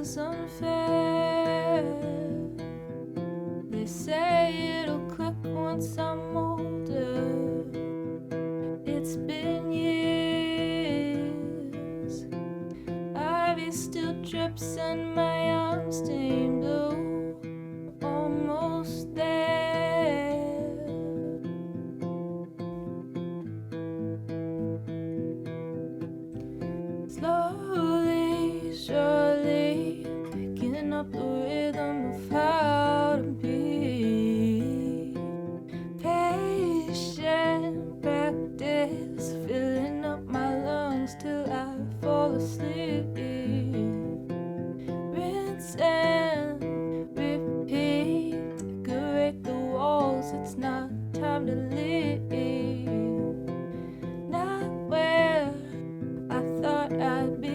is unfair. They say it'll click once I'm older. It's been years. Ivy still drips and my arms stained blue. Almost there. Slowly, surely, picking up the rhythm of how to be. Patient practice, filling up my lungs till I fall asleep. Rinse and repeat, decorate the walls, it's not time to leave. Not where I thought I'd be.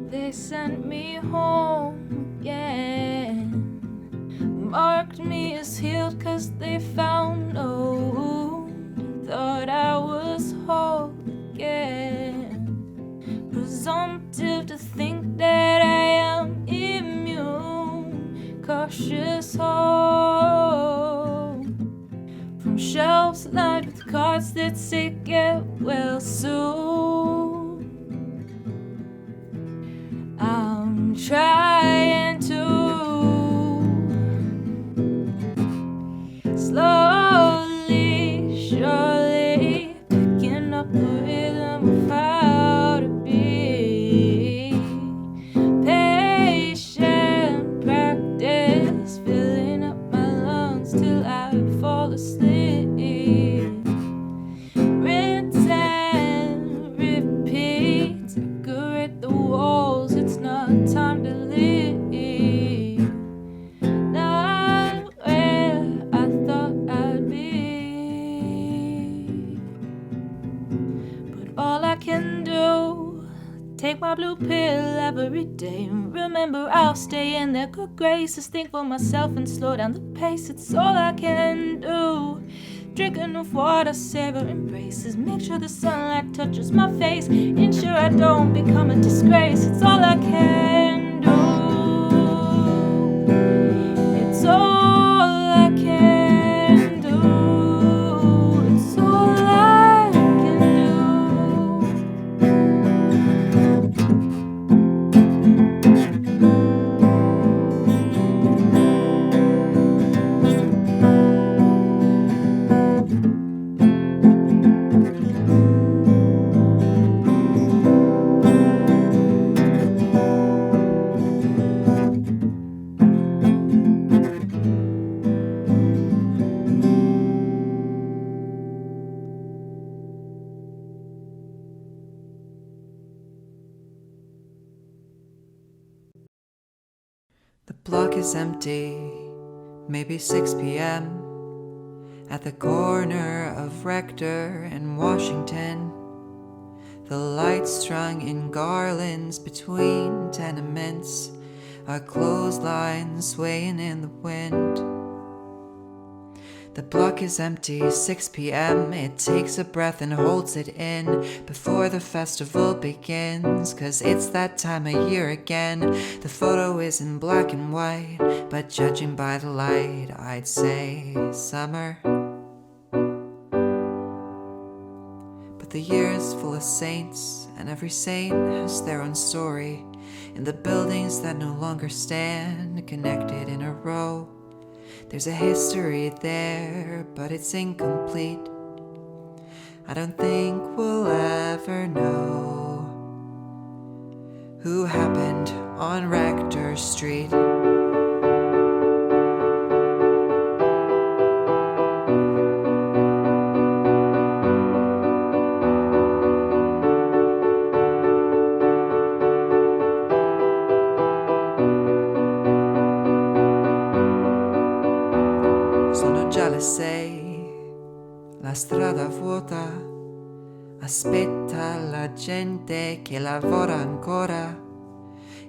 They sent me home again, marked me as healed 'cause they found no wound. Thought I was whole again. Presumptive to think that I am immune. Cautious hope from shelves lined with cards that say get well soon. I'm trying to slowly, surely, picking up the rhythm of how to be. Patient practice, filling up my lungs till I fall asleep. Rinse and repeat, decorate the walls, it's not time to leave. Not where I thought I'd be. But all I can do, take my blue pill every day and remember I'll stay in their good graces. Think for myself and slow down the pace, it's all I can do. Drink enough water, savor embraces, make sure the sunlight touches my face, ensure I don't become a disgrace. It's all I can do. It's all I can do. It's all I can The block is empty, maybe 6 p.m. at the corner of Rector and Washington. The lights strung in garlands between tenements, our clotheslines swaying in the wind. The block is empty, 6 p.m. It takes a breath and holds it in before the festival begins, 'cause it's that time of year again. The photo is in black and white, but judging by the light, I'd say summer. But the year is full of saints, and every saint has their own story. In the buildings that no longer stand, connected in a row, there's a history there, but it's incomplete. I don't think we'll ever know who happened on Rector Street. Sono già le 6, la strada vuota, aspetta la gente che lavora ancora.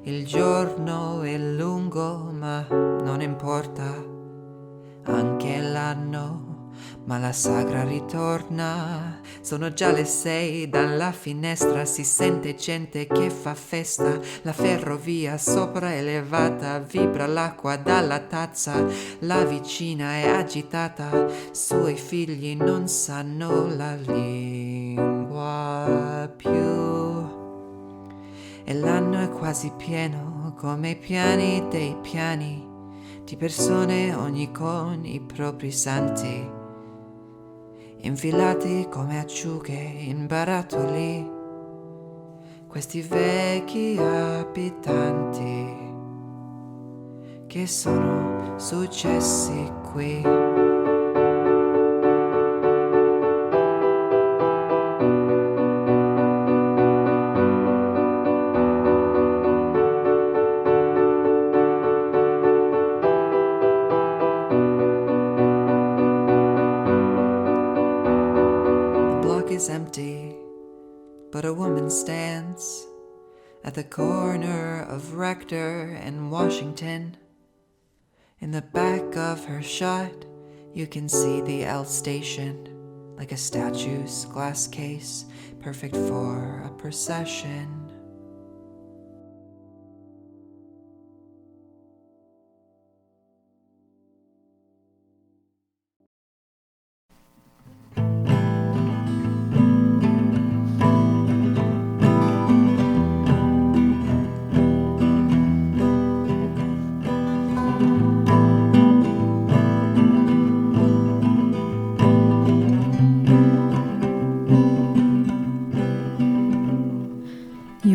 Il giorno è lungo ma non importa, anche l'anno, ma la sagra ritorna. Sono già le 6, dalla finestra si sente gente che fa festa. La ferrovia sopraelevata, vibra l'acqua dalla tazza. La vicina è agitata, suoi figli non sanno la lingua più. E l'anno è quasi pieno, come i piani dei piani, di persone ogni con i propri santi, infilati come acciughe in barattoli, questi vecchi abitanti che sono successi qui. Is empty, but a woman stands at the corner of Rector and Washington. In the back of her shot, you can see the L station, like a statue's glass case, perfect for a procession.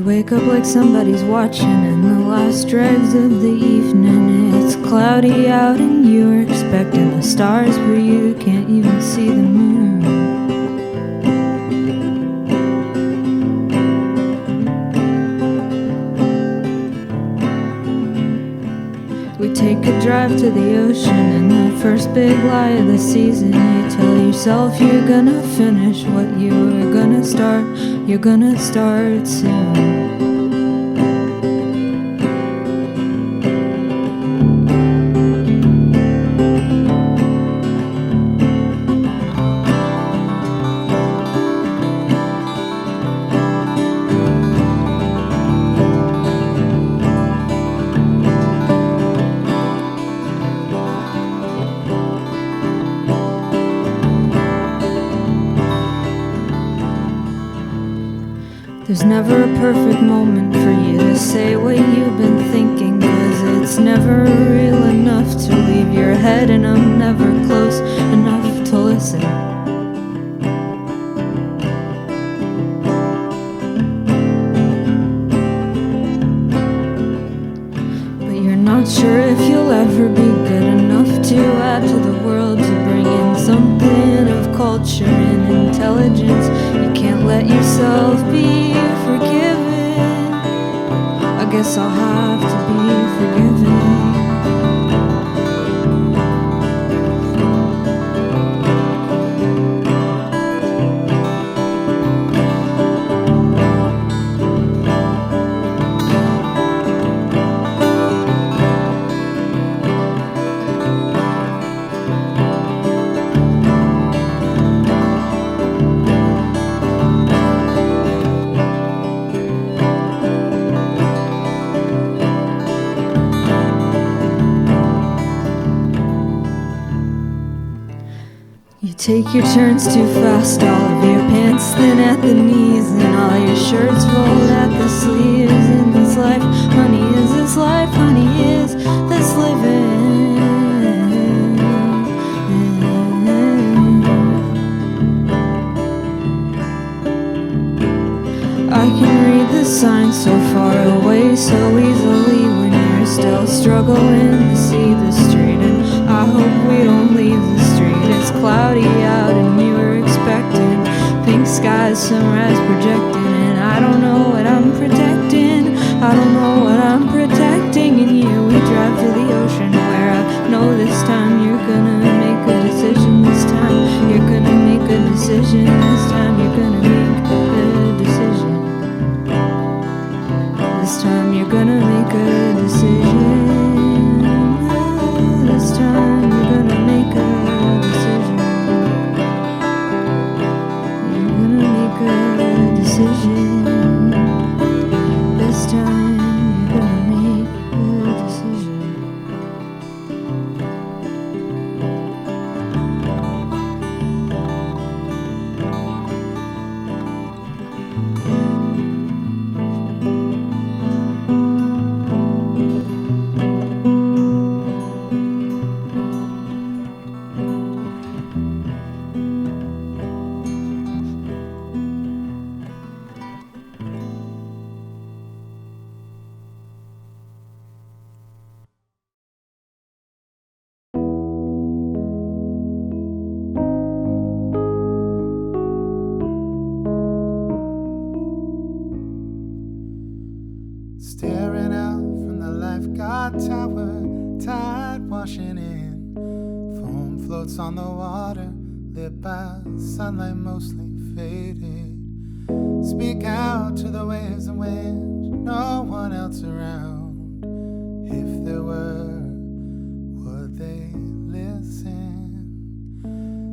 Wake up like somebody's watching in the last dregs of the evening. It's cloudy out and you're expecting the stars, but you can't even see the moon. We take a drive to the ocean, and the first big lie of the season, you tell yourself you're gonna finish what you were gonna start. You're gonna start soon. There's never a perfect moment for you to say what you've been thinking, 'cause it's never real enough to leave your head, and I'm never close enough to listen. But you're not sure if you'll ever be good enough to add to the world, to bring in something of culture and intelligence. You can't let yourself be forgiven. I guess I'll have to be forgiven. Take your turns too fast, all of your pants thin at the knees, and all your shirts rolled at the sleeves. In this life, honey, is this life, honey, is this living? I can read the signs so far away, so easily, when you're still struggling to see the street. And I hope we don't leave the street. It's cloudy out and you were expecting pink skies, sunrise projecting, and I don't know what I'm protecting. I don't know what I'm protecting in you. We drive to the ocean where I know this time you're gonna make a decision. This time you're gonna make a decision. This time you're gonna make a decision. This time you're gonna make a decision. This time you're gonna make a decision. You're gonna make a decision. This time you're gonna make a decision. Staring out from the lifeguard tower, tide washing in. Foam floats on the water, lit by sunlight mostly faded. Speak out to the waves and wind, no one else around. If there were, would they listen?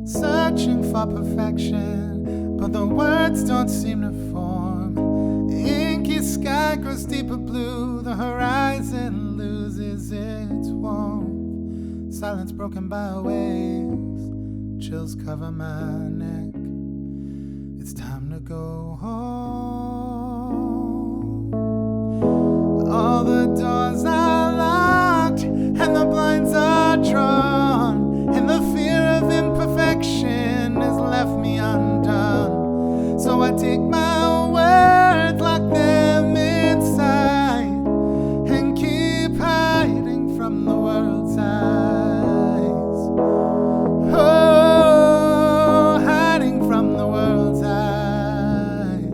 Searching for perfection, but the words don't seem to form. Inky sky grows deeper blue, the horizon loses its warmth. Silence broken by waves, chills cover my neck. It's time to go home. All the doors are locked and the blinds are drawn, and the fear of imperfection has left me undone. So I take my words, lock them inside, and keep hiding from the world's eyes. Oh, hiding from the world's eyes.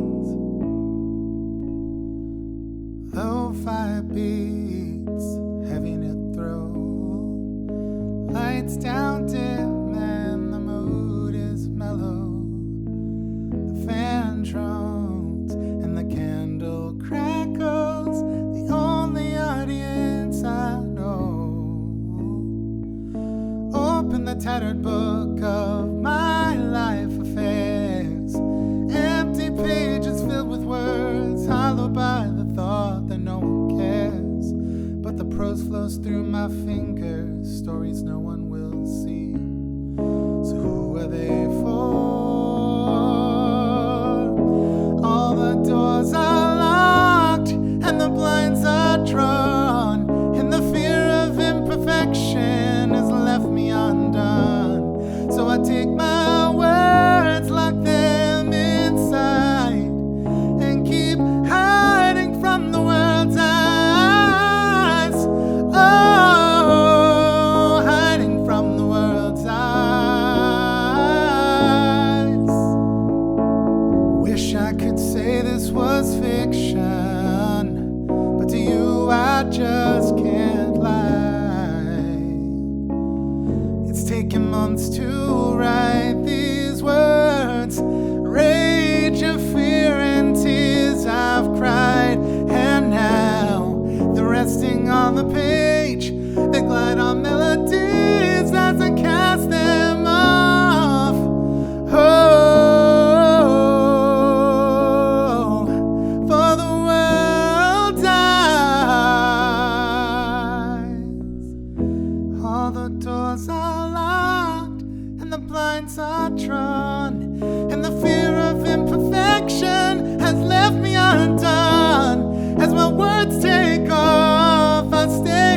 Lo-fi beats, heavy knit throw. Lights down dim and the mood is mellow. The fan drones and the candle crackles, the only audience I know. Open the tattered book of my life affairs. Empty pages filled with words, hollowed by the thought that no one cares. But the prose flows through my fingers, stories no one will see. So who are they for? All the doors are locked and the blinds are drawn, and the fear of imperfection has left me undone. So I take my words, lock them inside, and keep hiding from the world's eyes. Oh, hiding from the world's eyes. Wish I could say this was fiction, but to you I just can't lie. It's taken months to write these words, rage of fear and tears I've cried, and now they're resting on the page. They glide on melodies as I cast them off. Oh, for the world's eyes. All the doors are locked and the blinds are drawn, and the fear of imperfection has left me undone. As my words take off, I stay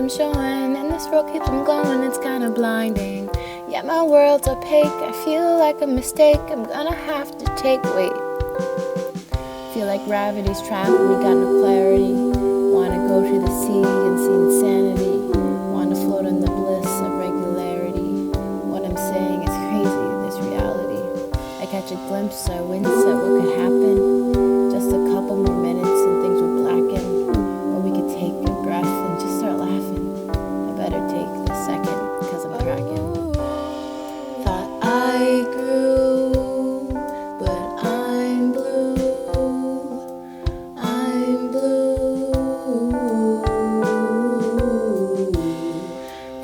I'm showing, and this world keeps on going, it's kinda blinding. Yeah, my world's opaque, I feel like a mistake, I'm gonna have to take weight. Feel like gravity's trapped, we got no clarity. Wanna go to the sea and see insanity. Wanna float in the bliss of regularity. What I'm saying is crazy, this reality. I catch a glimpse, I wince at what could happen. Just a couple more minutes and things would blacken. Or we could take a breath and just start laughing. I better take this second, cause I'm cracking. Thought I grew, but I'm blue. I'm blue.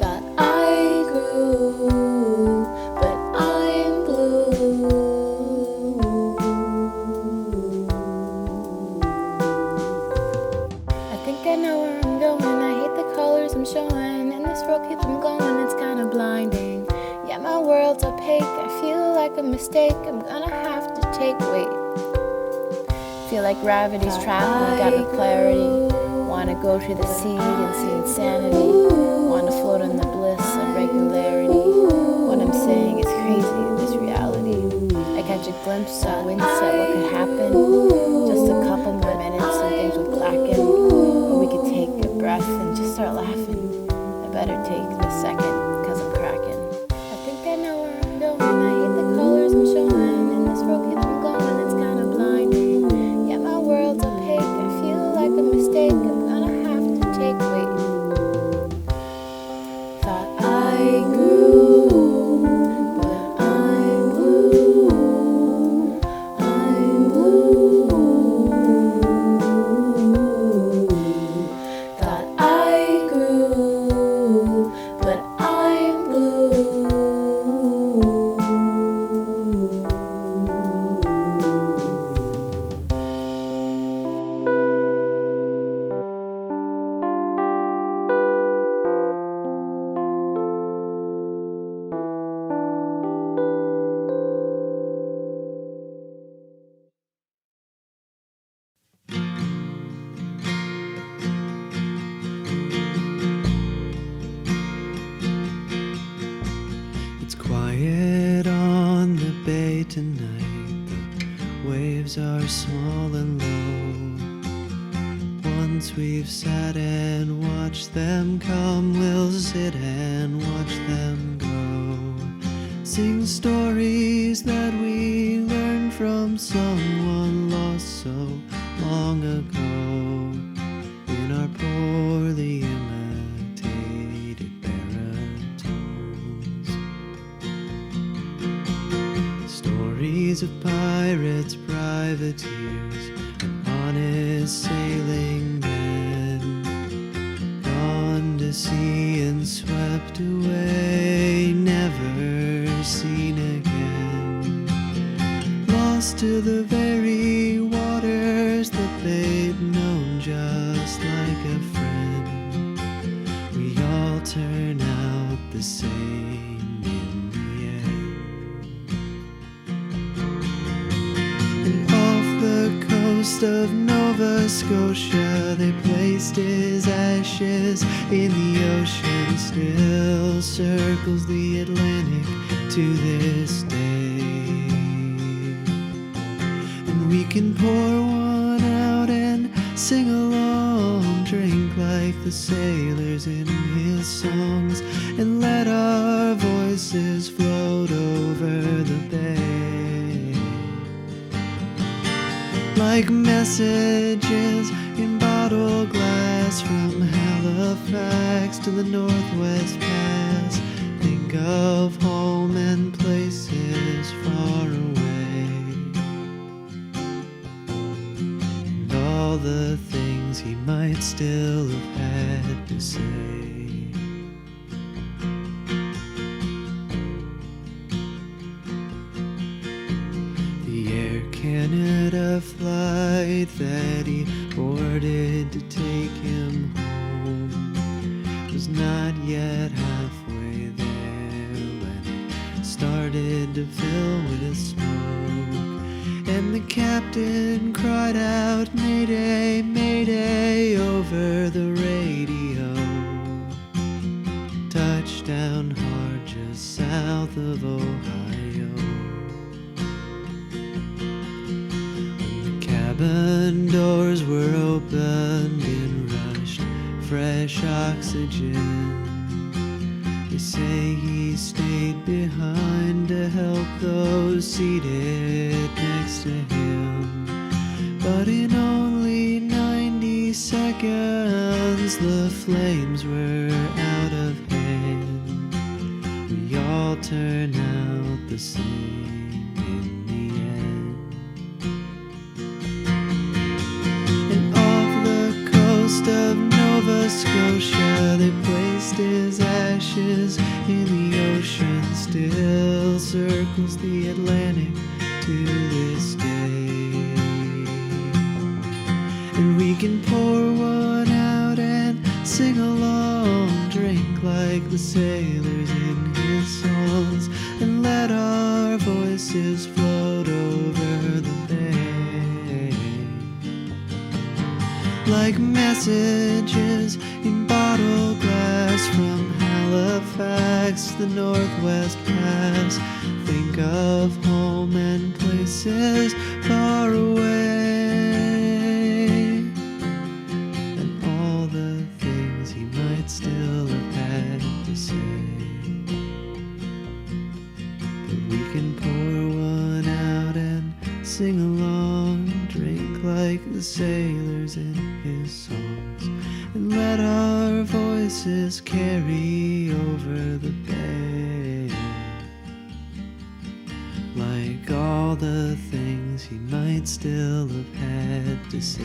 Thought I grew, but I'm blue. I think I know where I'm going. I hate the colors I'm showing, and this world keeps on going. It's kinda blinding. Yeah, my world's opaque. I feel like a mistake. I'm gonna have to take weight. Feel like gravity's trapped, we got no clarity. Wanna go to the sea and see insanity. Wanna float in the bliss of regularity. What I'm saying is crazy, this reality. I catch a glimpse, I wince at what could happen. Just a couple more minutes and things would blacken. Or we could take a breath and just start laughing. I better take this second, cause I'm cracking. I think I know where I'm going. I hate the colors I'm showing, and this world keeps on going, it's kinda blinding. Yeah, my world's opaque, I feel like a mistake, I'm gonna have to take weight. Thought I grew, but I'm blue. I'm blue. Thought I grew, but I'm blue. It's quiet on the bay tonight. The waves are small and low. Once we've sat and watched them come, we'll sit and watch them go. Sing stories that we learned from someone lost so long ago. In our poorly imitated baritones. Stories of pirates, privateers, and honest sailing men, gone to sea and swept away, never seen again. Lost to the very waters that they'd known just like a friend. We all turn out the same in the end. And off the coast of Nova Scotia, they placed his ashes in the ocean. Still circles the Atlantic to this day. And we can pour one out and sing along, drink like the sailors in his songs, and let our voices float over the bay. Like messages in bottle glass from Halifax to the Northwest Pass. Think of home and places far away, and all the things he might still have had to say. The Air Canada flight that he boarded to take him home was not yet halfway there when it started to fill with smoke, and the captain cried out, "Mayday, Mayday," over the radio. touched down hard just south of Ohio. When the cabin doors were opened and rushed fresh oxygen, they say he stayed behind to help those seated next to him. But in only 90 seconds, the flames were out of hand. We all turn out the same in the end. And off the coast of Nova Scotia, they placed his ashes in the ocean. Still circles the Atlantic to this day. And we can pour one out and sing along, drink like the sailors in his songs, and let our voices float over the bay like messages in bottle glass from Halifax to the Northwest Pass. Think of home and places far away, and all the things he might still have had to say. But we can pour one out and sing along, drink like the sailors in his songs, and let our voices carry over the bay like all the things he might still have had to say.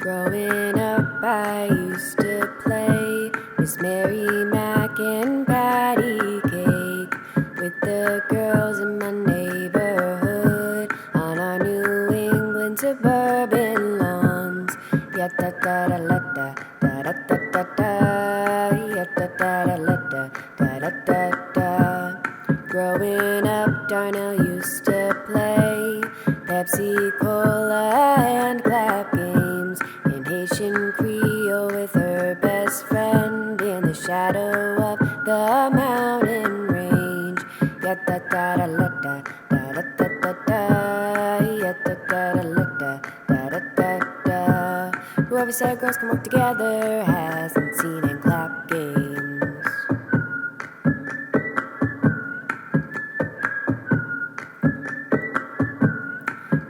Growing up, I used to play Miss Mary Mac and Patty Cake with the girls in my neighborhood on our New England suburban lawns. Ya da da da la da da da da da da. Ya da da da la da da da da da. Growing up, Darnell used to play Pepsi Cola and clap games in Haitian Creole with her best friend in the shadow of the mountain range. Ya da da da la da da da da da da. Ya da da da la da da da da da. Whoever said girls can work together hasn't seen and clap games.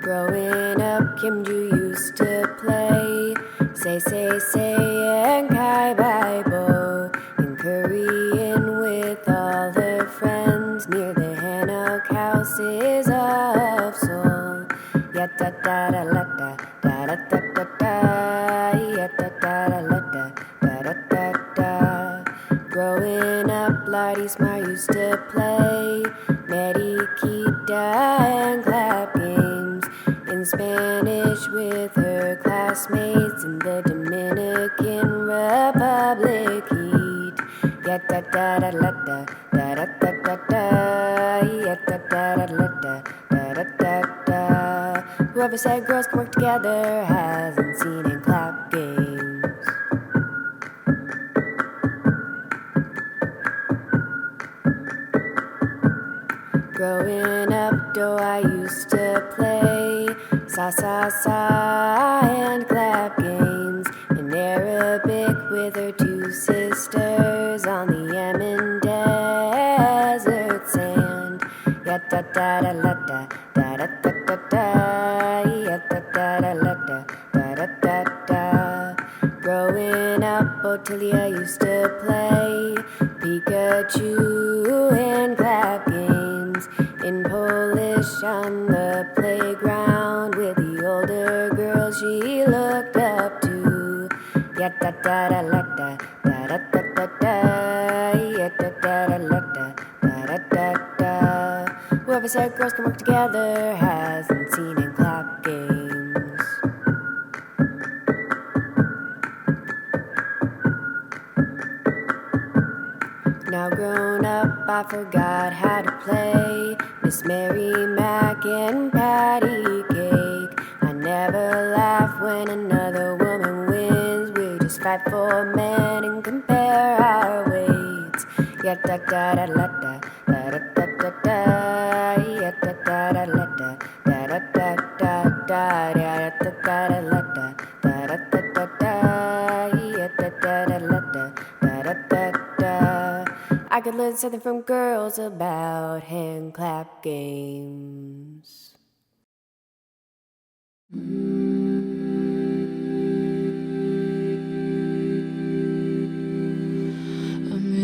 Growing up, Kim Ju used to play say, and Kai Bai Bo in Korean with all her friends near the Hanok houses of Seoul. Ya da da da la da da da da da da. Ya da da da la da da da da da. Growing up, Lottie Smart used to play Mariquita and clap games in Spanish with her classmates in the Dominican Republic heat. Ya da da da la da da da da da da. Ya da da da la da da da da da. Whoever said girls can work together hasn't seen and clap games. Growing up, though, I used to play sa and clap games in Arabic with her two sisters on the Yemen desert sand. Ya da da da la da da da da da da. Ya da da da la da da da da da. Growing up, Ottilia used to play Pikachu and clap games in Polish on the playground with the older girls she looked up to. Ya da da da la da da da da da da. Ya da da da la da da da da da. Whoever said girls can work together hasn't seen and clap games. Now Now grown up, I forgot how to play Miss Mary Mac and Patty Cake. I never laugh when another woman wins. We just fight for men and compare our weights. Ya da da da da da da da da da da. Ya da da da da da da da da da da. Ya da da da da da da da da da da. Ya da da da da da da da da. I could learn something from girls about hand clap games. I'm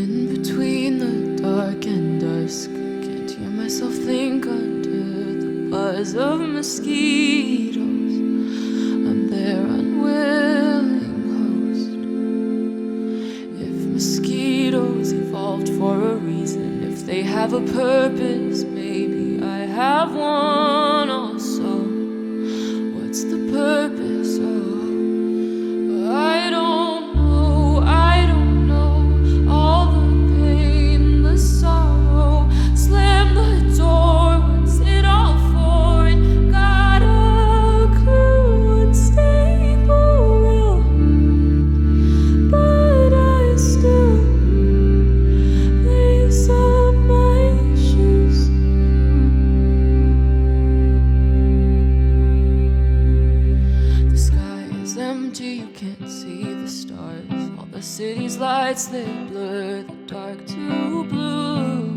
in between the dark and dusk. Can't hear myself think under the buzz of mosquitoes. I'm their unwilling host. If mosquitoes evolved for a reason, if they have a purpose, maybe I have one also. What's the purpose? Oh, I don't know. All the pain, the sorrow. Slam the door, what's it all for? And got a clue, unstable, but I still lace up my shoes. The sky is empty, you can't see the stars. All the city's lights, they blur the dark to blue,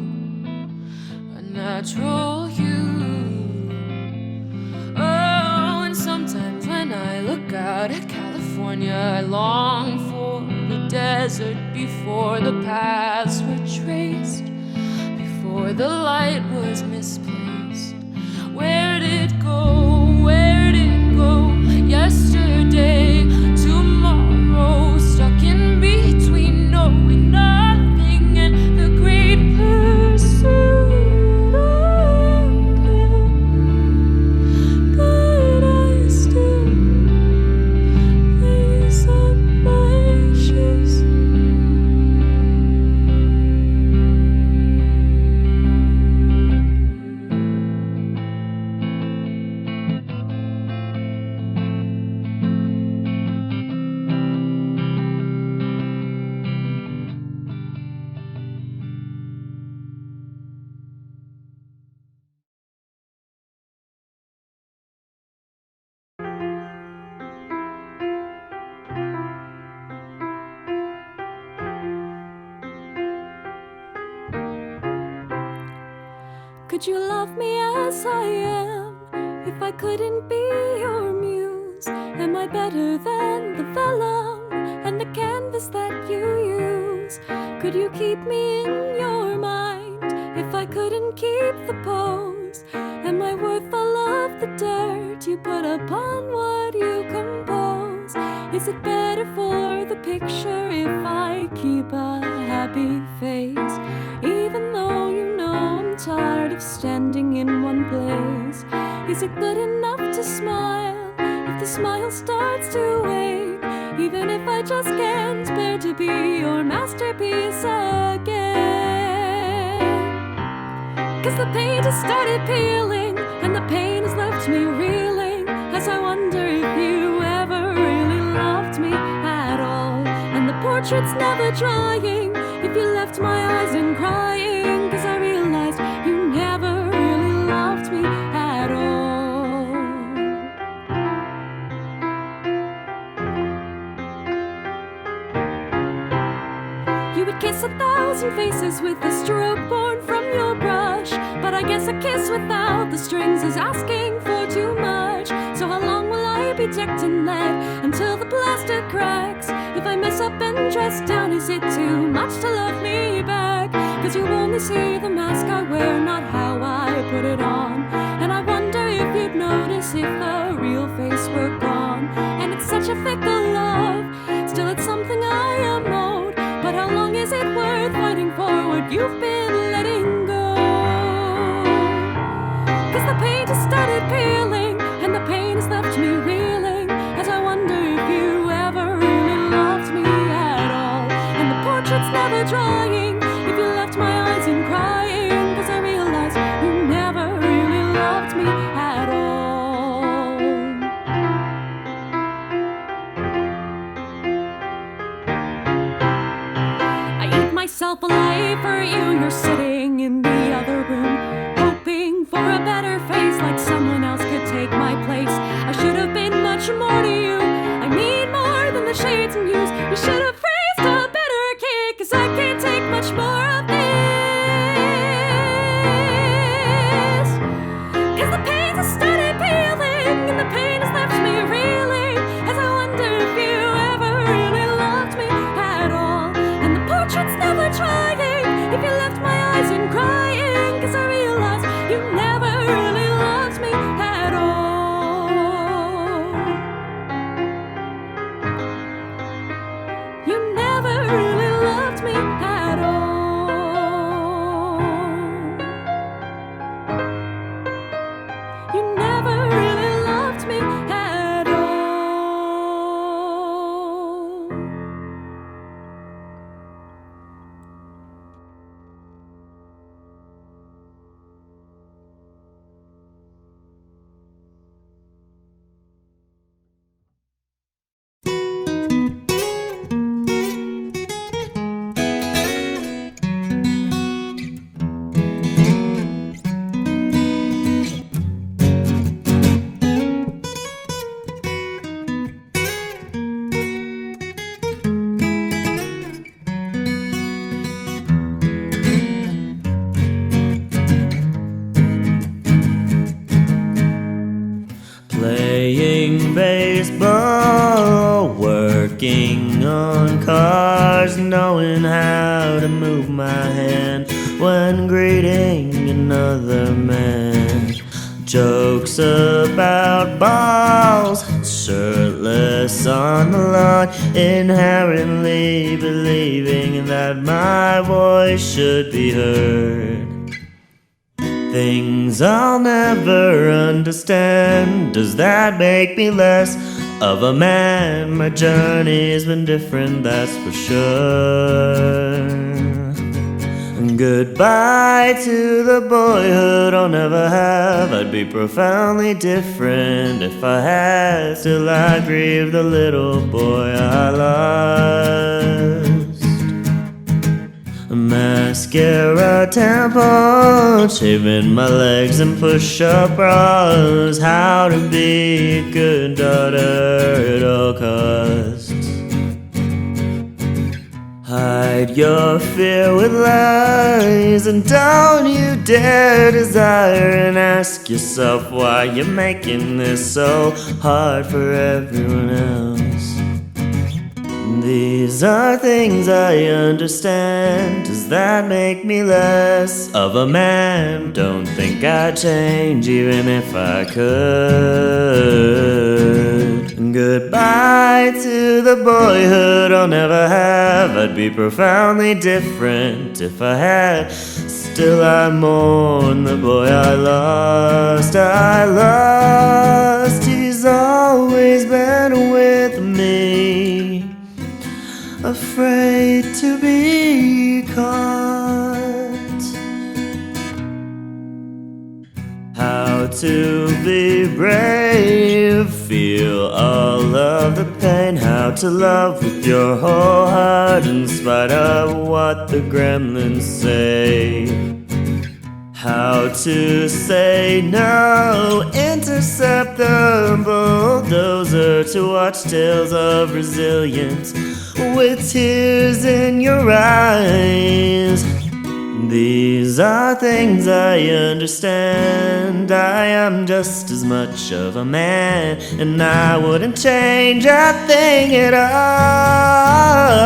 a natural hue. Oh, and sometimes when I look out at California, I long for the desert before the paths were traced, before the light was misplaced. Where'd it go? Where'd it go? Yesterday, tomorrow, stuck in between knowing nothing and the great pursuit of him. But I still lace up my shoes. Could you love me as I am if I couldn't be your muse? Am I better than the vellum and the canvas that you use? Could you keep me in your mind if I couldn't keep the pose? Am I worth all of the dirt you put upon what you compose? Is it better for the picture if I keep a happy face? Even though you know I'm tired of standing in one place. Is it good enough to smile if the smile starts to wane? Even if I just can't bear to be your masterpiece again. 'Cause the paint has started peeling and the pain has left me reeling as I wonder if you ever really loved me at all. And the portrait's never drying if you left my eyes in crying, 'cause I realized you never really loved me at all. You would kiss 1,000 faces with a stroke born from your brush, but I guess a kiss without the strings is asking for too much. So how long will I be decked in lead until the plaster cracks? If I mess up and dress down, is it too much to love me back? 'Cause you only see the mask I wear, not how I put it on. And I wonder if you'd notice if the real face were gone. And it's such a fickle love, still it's something I am owed. But how long is it worth fighting for what you've been letting go? 'Cause the paint has started peeling and the pain has left me reeling as I wonder if you ever really loved me at all. And the portrait's never drying if you left for you. You're sitting in the other room, hoping for a better face, like someone else could take my place. I should have been much more to you. I need more than the shades and hues. You should have raised a better kid, 'cause I can't take much more of this. 'Cause the pains have started peeling, and the pain has left me reeling, as I wonder if you ever really loved me at all. And the portrait's never trying, if you left my eyes in crying, 'cause I realize you never really loved me at all. You never really loved me at all. You never really loved me at all. Playing baseball, working on cars, knowing how to move my hand when greeting another man. Jokes about balls, shirtless on the lawn, inherently believing that my voice should be heard. Things I'll never understand. Does that make me less of a man? My journey's been different, that's for sure. Goodbye to the boyhood I'll never have. I'd be profoundly different if I had. Still I grieve the little boy I lost. Mascara, tampon, shaving my legs and push-up bras. How to be a good daughter at all costs. Hide your fear with lies, and don't you dare desire and ask yourself why you're making this so hard for everyone else. These are things I understand. Does that make me less of a man? Don't think I'd change even if I could. Goodbye to the boyhood I'll never have. I'd be profoundly different if I had. Still I mourn the boy I lost. He's always been with me, afraid to be caught. How to be brave, feel all of the pain. How to love with your whole heart in spite of what the gremlins say. How to say no, intercept the bulldozer, to watch tales of resilience with tears in your eyes. These are things I understand. I am just as much of a man, and I wouldn't change a thing at all.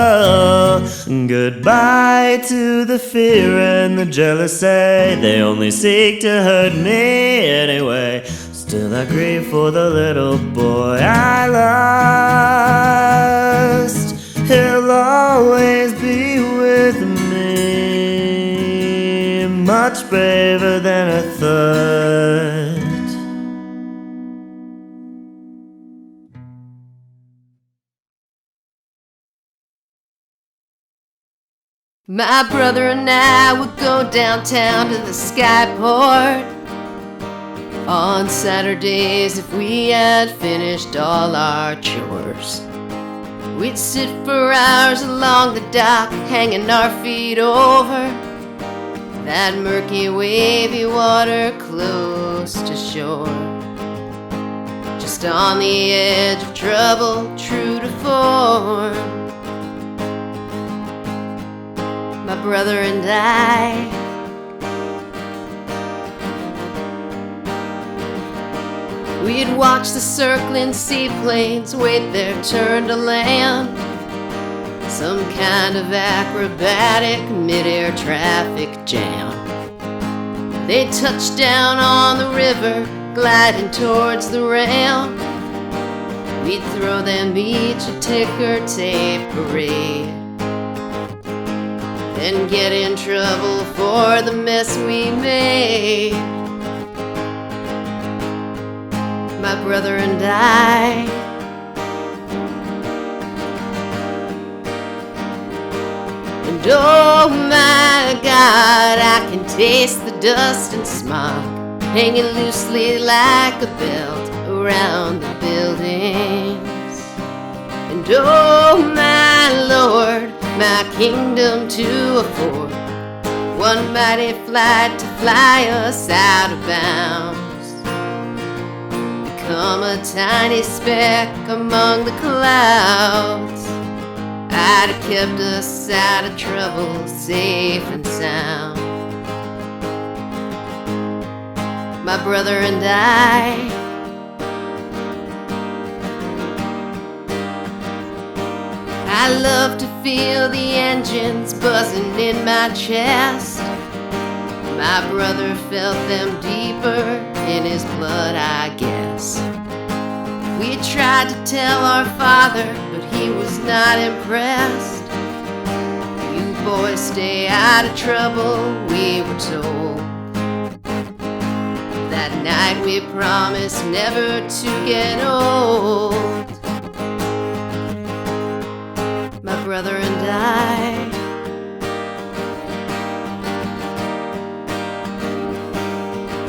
Goodbye to the fear and the jealousy. They only seek to hurt me anyway. Still I grieve for the little boy I lost. He'll always be with me, much braver than I thought. My brother and I would go downtown to the SkyPort on Saturdays if we had finished all our chores. We'd sit for hours along the dock, hanging our feet over that murky wavy water close to shore, just on the edge of trouble, true to form. My brother and I, we'd watch the circling seaplanes wait their turn to land, some kind of acrobatic mid-air traffic jam. They'd touch down on the river, gliding towards the rail. We'd throw them each a ticker tape parade, then get in trouble for the mess we made. My brother and I, and oh my God, I can taste the dust and smog hanging loosely like a belt around the buildings. And oh my Lord, my kingdom to afford, one mighty flight to fly us out of bounds, become a tiny speck among the clouds. I'd have kept us out of trouble, safe and sound. My brother and I, I love to feel the engines buzzing in my chest. My brother felt them deeper in his blood, I guess. We tried to tell our father, but he was not impressed. You boys stay out of trouble, we were told. That night we promised never to get old. My brother and I,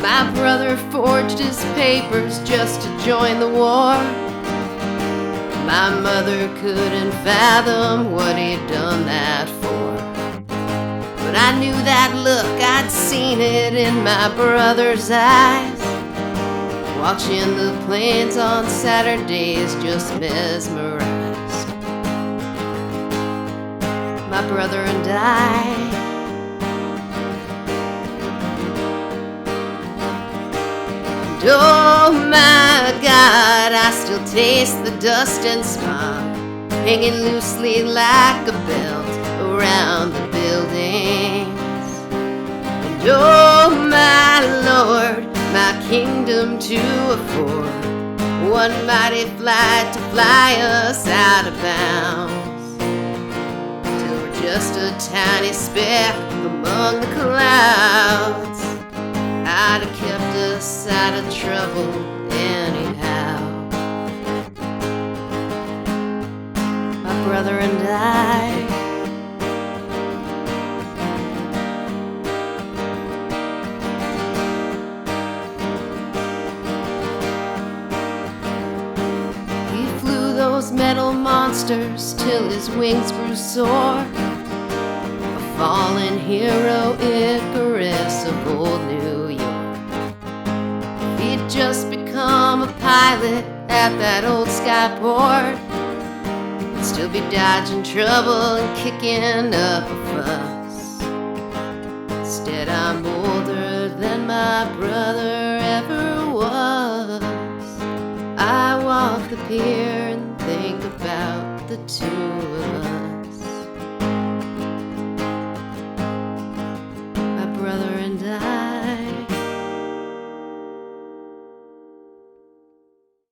my brother forged his papers just to join the war. My mother couldn't fathom what he'd done that for. But I knew that look, I'd seen it in my brother's eyes. Watching the planes on Saturdays just mesmerized. My brother and I, and oh my God, I still taste the dust and smog hanging loosely like a belt around the buildings. And oh my Lord, my kingdom to afford, one mighty flight to fly us out of bounds, till we're just a tiny speck among the clouds. I'd have kept us out of trouble anyhow. My brother and I, he flew those metal monsters till his wings grew sore, a fallen hero, Icarus of old New York. He'd just become a pilot at that old SkyPort, he'd still be dodging trouble and kicking up a fuss. Instead, I'm older than my brother ever was. I walk the pier and think about the two